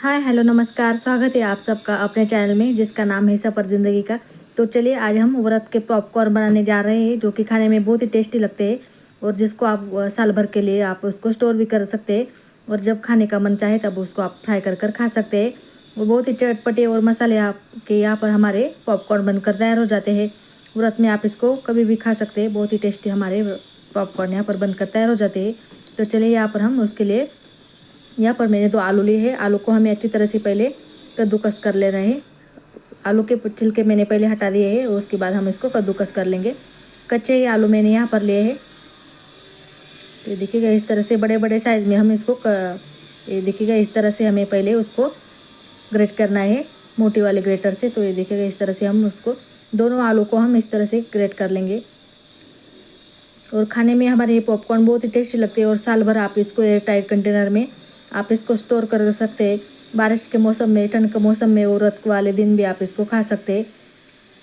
Hi hello नमस्कार, स्वागत है आप सबका अपने चैनल में जिसका नाम है सफ़र ज़िंदगी का। तो चलिए आज हम व्रत के पॉपकॉर्न बनाने जा रहे हैं जो कि खाने में बहुत ही टेस्टी लगते हैं और जिसको आप साल भर के लिए आप उसको स्टोर भी कर सकते हैं और जब खाने का मन चाहे तब उसको आप फ्राई कर खा सकते हैं। वो बहुत ही चटपटे और मसाले आपके यहाँ पर हमारे पॉपकॉर्न बनकर तैयार हो जाते हैं। व्रत में आप इसको कभी भी खा सकते हैं। बहुत ही टेस्टी हमारे पॉपकॉर्न यहाँ पर बनकर तैयार हो जाते हैं। तो चलिए यहाँ पर हम उसके लिए यहाँ पर मैंने 2 आलू लिए हैं। आलू को हमें अच्छी तरह से पहले कद्दूकस कर ले रहे हैं। आलू के छिलके मैंने पहले हटा दिए हैं, उसके बाद हम इसको कद्दूकस कर लेंगे। कच्चे ही आलू मैंने यहाँ पर लिए हैं। तो ये देखिएगा इस तरह से बड़े बड़े साइज़ में हम इसको ये देखिएगा इस तरह से हमें पहले उसको ग्रेट करना है मोटी वाले ग्रेटर से। तो ये देखिएगा इस तरह से हम उसको दोनों आलू को हम इस तरह से ग्रेट कर लेंगे। और खाने में हमारे ये पॉपकॉर्न बहुत ही टेस्टी लगते हैं और साल भर आप इसको एयर टाइट कंटेनर में आप इसको स्टोर कर सकते हैं। बारिश के मौसम में, ठंड के मौसम में, व्रत वाले दिन भी आप इसको खा सकते हैं।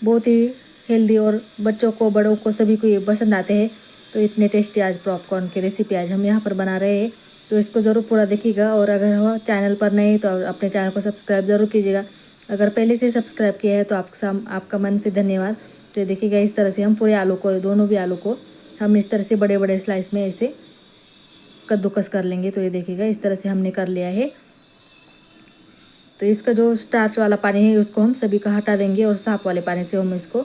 बहुत ही हेल्दी और बच्चों को, बड़ों को, सभी को ये पसंद आते हैं। तो इतने टेस्टी आज पॉपकॉर्न की रेसिपी आज हम यहाँ पर बना रहे हैं। तो इसको ज़रूर पूरा देखिएगा और अगर वो चैनल पर नहीं तो अपने चैनल को सब्सक्राइब ज़रूर कीजिएगा। अगर पहले से सब्सक्राइब किया है तो आपका मन से धन्यवाद। तो ये देखिएगा इस तरह से हम पूरे आलू को, दोनों भी आलू को हम इस तरह से बड़े बड़े स्लाइस में ऐसे कद्दूकस कर लेंगे। तो ये देखिएगा इस तरह से हमने कर लिया है। तो इसका जो स्टार्च वाला पानी है उसको हम सभी का हटा देंगे और साफ वाले पानी से हम इसको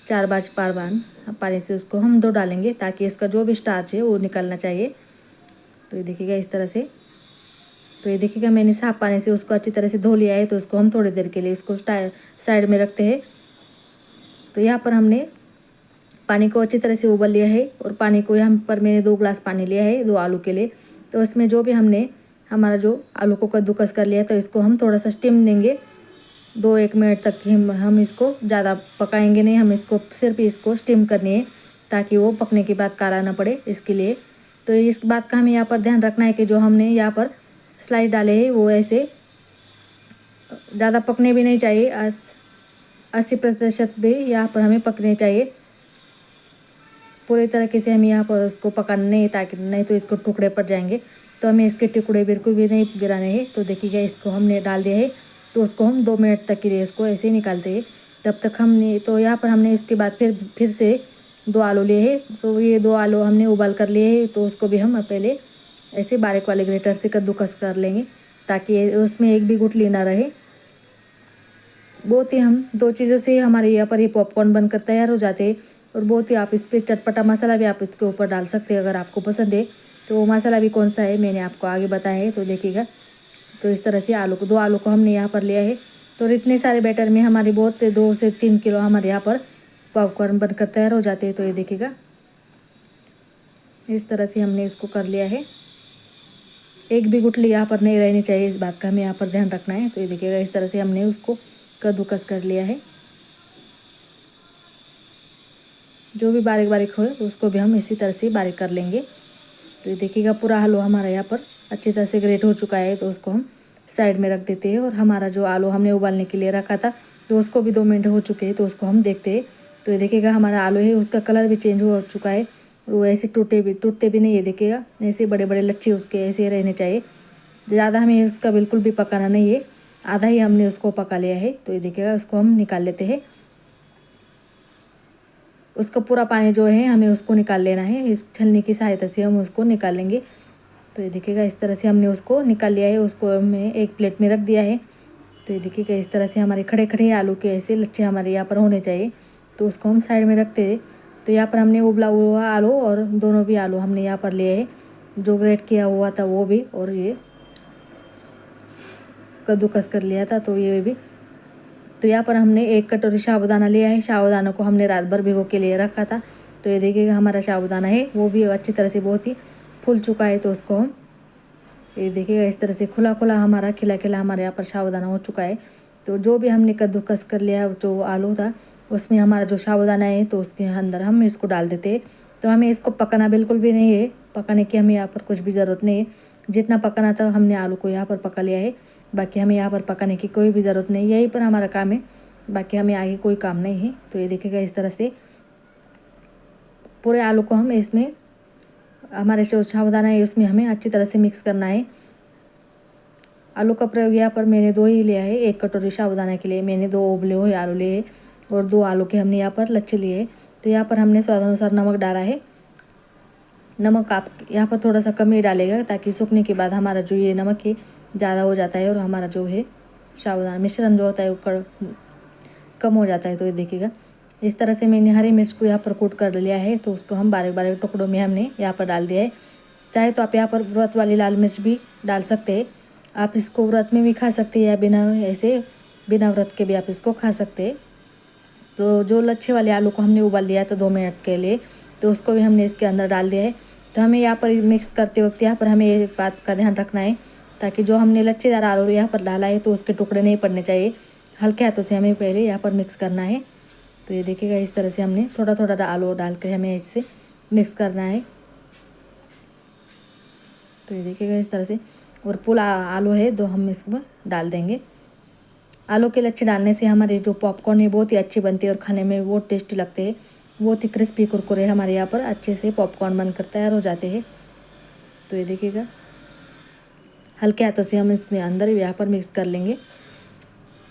4 बार पानी से उसको हम धो डालेंगे ताकि इसका जो भी स्टार्च है वो निकलना चाहिए। तो ये देखिएगा इस तरह से। तो ये देखिएगा मैंने साफ पानी से उसको अच्छी तरह से धो लिया है। तो उसको हम थोड़ी देर के लिए इसको साइड में रखते हैं। तो यहाँ पर हमने पानी को अच्छी तरह से उबाल लिया है और पानी को यहाँ पर मैंने 2 ग्लास पानी लिया है 2 आलू के लिए। तो उसमें जो भी हमने हमारा जो आलू को कद्दूकस कर लिया तो इसको हम थोड़ा सा स्टीम देंगे 2-1 मिनट तक। हम इसको ज़्यादा पकाएंगे नहीं, हम इसको सिर्फ इसको स्टीम करनी है ताकि वो पकने के बाद काला ना पड़े, इसके लिए। तो इस बात का हमें यहाँ पर ध्यान रखना है कि जो हमने यहाँ पर स्लाइस डाले हैं वो ऐसे ज़्यादा पकने भी नहीं चाहिए। 80% भी यहाँ पर हमें पकने चाहिए। पूरी तरीके से हमें यहाँ पर उसको पकाना नहीं ताकि नहीं तो इसको टुकड़े पड़ जाएंगे। तो हमें इसके टुकड़े बिल्कुल भी नहीं गिराने हैं। तो देखिएगा इसको हमने डाल दिया है। तो उसको हम 2 मिनट तक के लिए इसको ऐसे ही निकालते हैं। तब तक हमने तो यहाँ पर हमने इसके बाद फिर से 2 आलू लिए हैं। तो ये 2 आलू हमने उबाल कर लिए हैं। तो उसको भी हम पहले ऐसे बारीक वाले ग्रेटर से कद्दूकस कर लेंगे ताकि उसमें एक भी गुठली ना रहे। बहुत ही हम 2 चीज़ों से हमारे यहाँ पर ये पॉपकॉर्न बनकर तैयार हो जाते हैं। और बहुत ही आप इस पर चटपटा मसाला भी आप इसके ऊपर डाल सकते हैं अगर आपको पसंद है। तो वो मसाला भी कौन सा है मैंने आपको आगे बताया है, तो देखिएगा। तो इस तरह से 2 आलू को हमने यहाँ पर लिया है। तो इतने सारे बैटर में हमारे बहुत से 2 से 3 किलो हमारे यहाँ पर पॉपकॉर्न बनकर तैयार हो जाते हैं। तो ये देखिएगा इस तरह से हमने इसको कर लिया है। एक भी गुठली यहाँ पर नहीं रहनी चाहिए, इस बात का हमें यहाँ पर ध्यान रखना है। तो ये देखिएगा इस तरह से हमने उसको कद्दूकस कर लिया है। जो भी बारीक बारीक हो उसको भी हम इसी तरह से बारीक कर लेंगे। तो ये देखिएगा पूरा आलू हमारा यहाँ पर अच्छी तरह से ग्रेट हो चुका है। तो उसको हम साइड में रख देते हैं। और हमारा जो आलू हमने उबालने के लिए रखा था तो उसको भी 2 मिनट हो चुके हैं। तो उसको हम देखते हैं। तो ये देखिएगा हमारा आलू है उसका कलर भी चेंज हो चुका है। वो ऐसे टूटते भी नहीं है, देखिएगा ऐसे बड़े बड़े लच्छे उसके ऐसे रहने चाहिए। ज़्यादा हमें उसका बिल्कुल भी पकाना नहीं है, आधा ही हमने उसको पका लिया है। तो ये देखिएगा उसको हम निकाल लेते हैं। उसका पूरा पानी जो है हमें उसको निकाल लेना है। इस छलनी की सहायता से हम उसको निकाल लेंगे। तो ये देखिएगा इस तरह से हमने उसको निकाल लिया है। उसको हमने एक प्लेट में रख दिया है। तो ये देखिएगा इस तरह से हमारे खड़े खड़े आलू के ऐसे लच्छे हमारे यहाँ पर होने चाहिए। तो उसको हम साइड में रखते हैं। तो यहाँ पर हमने उबला हुआ आलू और दोनों भी आलू हमने यहाँ पर लिए हैं। जो ग्रेट किया हुआ था वो भी और ये कद्दूकस कर लिया था तो ये भी। तो यहाँ पर हमने 1 कटोरी साबूदाना लिया है। साबूदाना को हमने रात भर भिगो के लिए रखा था। तो ये देखिएगा हमारा साबूदाना है वो भी अच्छी तरह से बहुत ही फूल चुका है। तो उसको हम ये देखिएगा इस तरह से खुला खुला हमारा खिला खिला हमारे यहाँ पर साबूदाना हो चुका है। तो जो भी हमने कद्दूकस कर लिया जो आलू था उसमें हमारा जो साबूदाना है तो उसके अंदर हम इसको डाल देते हैं। तो हमें इसको पकाना बिल्कुल भी नहीं है, पकाने की हमें यहाँ पर कुछ भी ज़रूरत नहीं है। जितना पकाना था हमने आलू को यहाँ पर पका लिया है। बाकी हमें यहाँ पर पकाने की कोई भी ज़रूरत नहीं, यहीं पर हमारा काम है, बाकी हमें आगे कोई काम नहीं है। तो ये देखिएगा इस तरह से पूरे आलू को हम इसमें हमारे जो साबूदाना है उसमें हमें अच्छी तरह से मिक्स करना है। आलू का प्रयोग यहाँ पर मैंने 2 ही लिया है। 1 कटोरी साबुदाना के लिए मैंने 2 उबले हुए आलू लिए हैं और 2 आलू के हमने यहाँ पर लच्छे लिए हैं। तो यहाँ पर हमने स्वाद अनुसार नमक डाला है। नमक आप यहाँ पर थोड़ा सा कम ही डालेगा, ताकि सूखने के बाद हमारा जो ये नमक है ज़्यादा हो जाता है और हमारा जो है साबुदाना मिश्रण जो होता है वो कम हो जाता है। तो ये देखिएगा, इस तरह से मैंने हरी मिर्च को यहाँ पर कूट कर लिया है। तो उसको हम बारीक बारीक टुकड़ों में हमने यहाँ पर डाल दिया है। चाहे तो आप यहाँ पर व्रत वाली लाल मिर्च भी डाल सकते हैं। आप इसको व्रत में भी खा सकते हैं या बिना व्रत के भी आप इसको खा सकते हैं। तो जो लच्छे वाले आलू को हमने उबाल लिया था 2 मिनट के लिए, तो उसको भी हमने इसके अंदर डाल दिया है। तो हमें यहाँ पर मिक्स करते वक्त यहाँ पर हमें एक बात का ध्यान रखना है, ताकि जो हमने लच्छेदार आलू यहाँ पर डाला है तो उसके टुकड़े नहीं पड़ने चाहिए। हल्के हाथों से हमें पहले यहाँ पर मिक्स करना है। तो ये देखिएगा, इस तरह से हमने थोड़ा थोड़ा आलू डाल कर हमें इससे मिक्स करना है। तो ये देखिएगा इस तरह से, और पूरा आलू है तो हम इसमें डाल देंगे। आलू के लच्छे डालने से हमारे जो पॉपकॉर्न है बहुत ही अच्छी बनती है और खाने में बहुत टेस्टी लगते हैं। बहुत ही क्रिस्पी कुरकुरे हमारे यहाँ पर अच्छे से पॉपकॉर्न बनकर तैयार हो जाते हैं। तो ये देखिएगा, हल्के हाथों से हम इसमें अंदर यहाँ पर मिक्स कर लेंगे।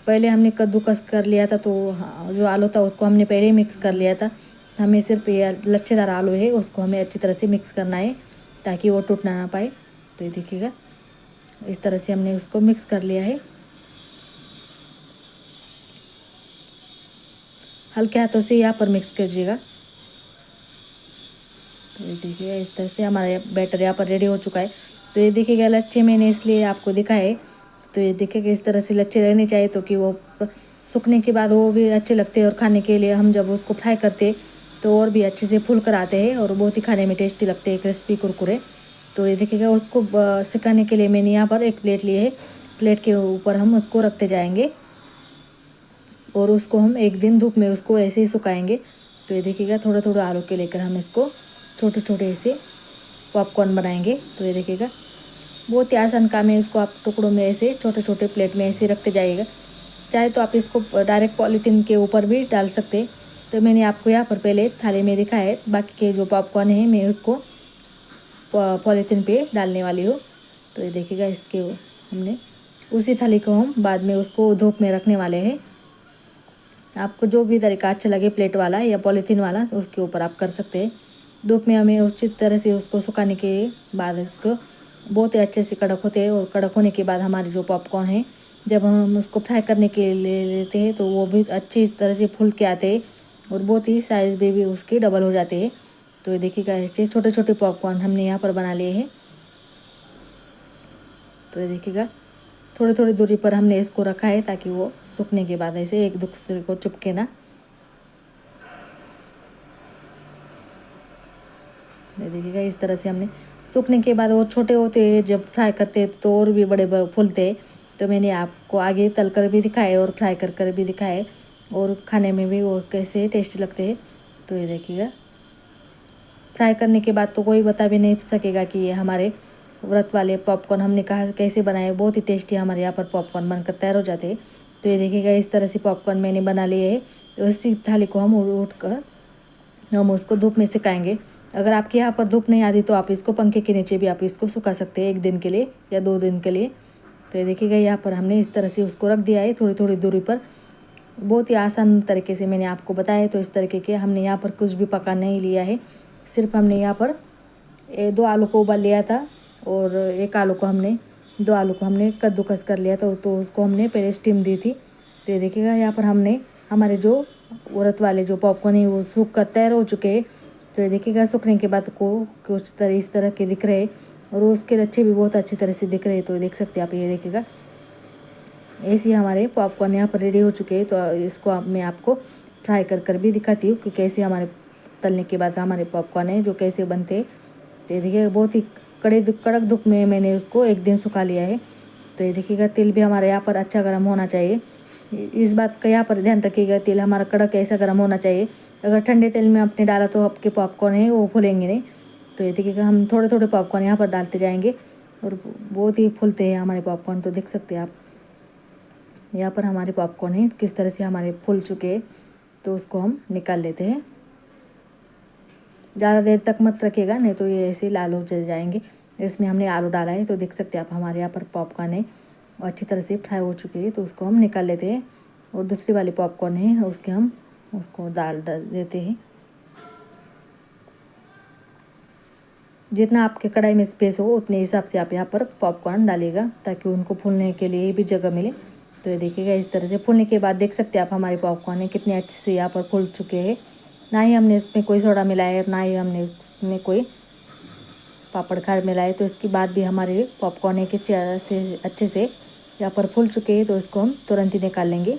पहले हमने कद्दूकस कर लिया था, तो जो आलू था उसको हमने पहले ही मिक्स कर लिया था। हमें सिर्फ ये लच्छेदार आलू है उसको हमें अच्छी तरह से मिक्स करना है, ताकि वो टूटना ना पाए। तो ये देखिएगा, इस तरह से हमने उसको मिक्स कर लिया है। हल्के हाथों से यहाँ पर मिक्स कीजिएगा। तो ये देखिएगा, इस तरह से हमारा बैटर यहाँ पर रेडी हो चुका है। तो ये देखिएगा, लच्छे मैंने इसलिए आपको दिखाए। तो ये देखिएगा, इस तरह से लच्छे रहने चाहिए, तो कि वो सूखने के बाद वो भी अच्छे लगते हैं और खाने के लिए हम जब उसको फ्राई करते तो और भी अच्छे से फूल कर आते हैं और बहुत ही खाने में टेस्टी लगते हैं, क्रिस्पी कुरकुरे। तो ये देखिएगा, उसको सिखाने के लिए मैंने यहाँ पर एक प्लेट ली है। प्लेट के ऊपर हम उसको रखते जाएंगे और उसको हम 1 दिन धूप में उसको ऐसे ही सुखाएंगे। तो ये देखिएगा, थोड़ा थोड़ा आलू के लेकर हम इसको छोटे छोटे ऐसे पॉपकॉर्न बनाएंगे। तो ये देखिएगा, बहुत ही आसान काम है। इसको आप टुकड़ों में ऐसे छोटे छोटे प्लेट में ऐसे रखते जाइएगा। चाहे तो आप इसको डायरेक्ट पॉलीथीन के ऊपर भी डाल सकते हैं। तो मैंने आपको यहाँ पर पहले थाली में दिखाया है, बाकी के जो पॉपकॉर्न है मैं उसको पॉलीथीन पे डालने वाली हूँ। तो ये देखिएगा, इसके हमने उसी थाली को हम बाद में उसको धूप में रखने वाले हैं। आपको जो भी तरीका अच्छा लगे, प्लेट वाला या पॉलीथीन वाला, उसके ऊपर आप कर सकते हैं। धूप में हमें उचित तरह से उसको सुखाने के बाद इसको बहुत ही अच्छे से कड़क होते हैं। और कड़क होने के बाद हमारे जो पॉपकॉर्न है, जब हम उसको फ्राई करने के लिए लेते हैं तो वो भी अच्छी तरह से फूल के आते हैं और बहुत ही साइज़ भी उसके डबल हो जाते हैं। तो ये देखिएगा, ऐसे छोटे छोटे पॉपकॉर्न हमने यहाँ पर बना लिए हैं। तो ये देखिएगा, थोड़ी थोड़ी दूरी पर हमने इसको रखा है, ताकि वो सूखने के बाद ऐसे एक दूसरे को चिपके ना। ये देखिएगा, इस तरह से हमने सूखने के बाद वो छोटे होते हैं, जब फ्राई करते हैं तो और भी बड़े फूलते हैं। तो मैंने आपको आगे तल कर भी दिखाए और फ्राई कर भी दिखाए, और खाने में भी वो कैसे टेस्टी लगते हैं। तो ये देखिएगा, फ्राई करने के बाद तो कोई बता भी नहीं सकेगा कि ये हमारे व्रत वाले पॉपकॉर्न हमने कहा कैसे बनाए। बहुत ही टेस्टी हमारे यहाँ पर पॉपकॉर्न बनकर तैयार हो जाते हैं। तो ये देखिएगा, इस तरह से पॉपकॉर्न मैंने बना लिए है। तो इसी थाली को हम उठ कर हम उसको धूप में सिकाएंगे। अगर आपके यहाँ पर धूप नहीं आती तो आप इसको पंखे के नीचे भी आप इसको सुखा सकते हैं 1 दिन के लिए या 2 दिन के लिए। तो ये देखिएगा, यहाँ पर हमने इस तरह से उसको रख दिया है थोड़ी थोड़ी दूरी पर। बहुत ही आसान तरीके से मैंने आपको बताया। तो इस तरीके के हमने यहाँ पर कुछ भी पका नहीं लिया है। सिर्फ हमने यहाँ पर 2 आलू को उबाल लिया था और 2 आलू को हमने कद्दूकस कर लिया था। तो उसको हमने पहले स्टीम दी थी। तो ये देखिएगा, यहाँ पर हमने हमारे जो व्रत वाले जो पॉपकॉर्न है वो सूख कर तैयार हो चुके हैं। तो ये देखिएगा, सूखने के बाद को कुछ तरह इस तरह के दिख रहे हैं और उसके लच्छे भी बहुत अच्छी तरह से दिख रहे हैं। तो देख सकते हैं आप, ये देखिएगा, ऐसे हमारे पॉपकॉर्न यहाँ पर रेडी हो चुके हैं। तो इसको मैं आपको फ्राई कर भी दिखाती हूँ कि कैसे हमारे तलने के बाद हमारे पॉपकॉर्न है जो कैसे बनते हैं। तो ये देखिएगा, बहुत ही कड़क धूप में मैंने उसको 1 दिन सुखा लिया है। तो ये देखिएगा, तेल भी हमारे यहाँ पर अच्छा गर्म होना चाहिए। इस बात का यहाँ पर ध्यान रखिएगा, तेल हमारा कड़क ऐसा गर्म होना चाहिए। अगर ठंडे तेल में आपने डाला तो आपके पॉपकॉर्न है वो फूलेंगे नहीं। तो ये देखिएगा, हम थोड़े थोड़े पॉपकॉर्न यहाँ पर डालते जाएंगे और बहुत ही फूलते हैं हमारे पॉपकॉर्न। तो देख सकते हैं आप, यहाँ पर हमारे पॉपकॉर्न है किस तरह से हमारे फूल चुके हैं। तो उसको हम निकाल लेते हैं। ज़्यादा देर तक मत रखिएगा, नहीं तो ये ऐसे लाल हो जाएंगे। इसमें हमने आलू डाला है। तो देख सकते हैं आप, हमारे यहाँ पर पॉपकॉर्न है अच्छी तरह से फ्राई हो चुकी है, तो उसको हम निकाल लेते हैं। और दूसरी वाली पॉपकॉर्न है उसके हम उसको डाल देते हैं। जितना आपके कढ़ाई में स्पेस हो उतने हिसाब से आप यहाँ पर पॉपकॉर्न डालिएगा, ताकि उनको फूलने के लिए भी जगह मिले। तो ये देखिएगा, इस तरह से फूलने के बाद देख सकते हैं आप हमारे पॉपकॉर्न कितने अच्छे से यहाँ पर फूल चुके हैं। ना ही हमने इसमें कोई सोडा मिलाया है, ना ही हमने इसमें कोई पापड़ खार मिलाए। तो इसके बाद भी हमारे पॉपकॉर्न एक अच्छे से यहाँ पर फूल चुके हैं। तो इसको हम तुरंत ही निकाल लेंगे।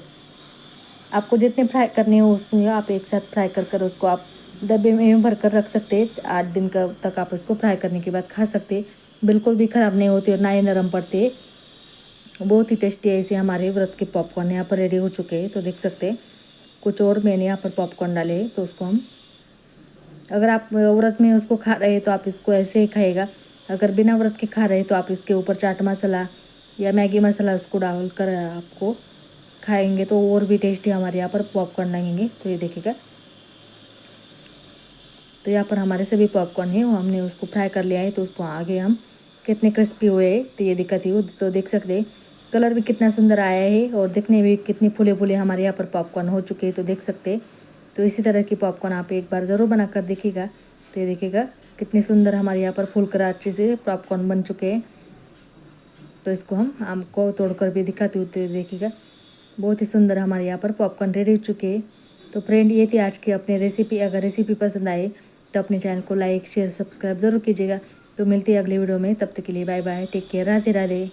आपको जितने फ्राई करने हो उसमें आप एक साथ फ्राई कर उसको आप डब्बे में भर कर रख सकते हैं। 8 दिन का तक आप उसको फ्राई करने के बाद खा सकते हैं। बिल्कुल भी ख़राब नहीं होते और ना ही नरम पड़ते। बहुत ही टेस्टी ऐसे हमारे व्रत के पॉपकॉर्न यहाँ पर रेडी हो चुके हैं। तो देख सकते हैं कुछ और मैंने यहाँ पर पॉपकॉर्न डाले हैं। तो उसको हम, अगर आप व्रत में उसको खा रहे हैं तो आप इसको ऐसे ही खाइएगा। अगर बिना व्रत के खा रहे हैं तो आप इसके ऊपर चाट मसाला या मैगी मसाला उसको डाल कर आपको खाएंगे तो और भी टेस्टी हमारे यहाँ पर पॉपकॉर्न लगेंगे। तो ये देखिएगा, तो यहाँ पर हमारे सभी पॉपकॉर्न है वो हमने उसको फ्राई कर लिया है। तो उसको आगे हम कितने क्रिस्पी हुए हैं तो ये दिक्कत ही हो। तो देख सकते हैं कलर भी कितना सुंदर आया है और दिखने में कितनी फूले फूले हमारे यहाँ पर पॉपकॉर्न हो चुके हैं। तो देख सकते हैं, तो इसी तरह की पॉपकॉर्न आप एक बार ज़रूर बना कर देखिएगा। तो ये देखिएगा कितनी सुंदर हमारे यहाँ पर फूल कर अच्छे से पॉपकॉर्न बन चुके हैं। तो इसको हम आम को तोड़कर भी दिखाते हुए, तो देखिएगा बहुत ही सुंदर हमारे यहाँ पर पॉपकॉर्न रेडी हो चुके हैं। तो फ्रेंड, ये थी आज की अपनी रेसिपी। अगर रेसिपी पसंद आए तो अपने चैनल को लाइक शेयर सब्सक्राइब ज़रूर कीजिएगा। तो मिलती है अगली वीडियो में, तब तक के लिए bye bye, take care, Radhe Radhe.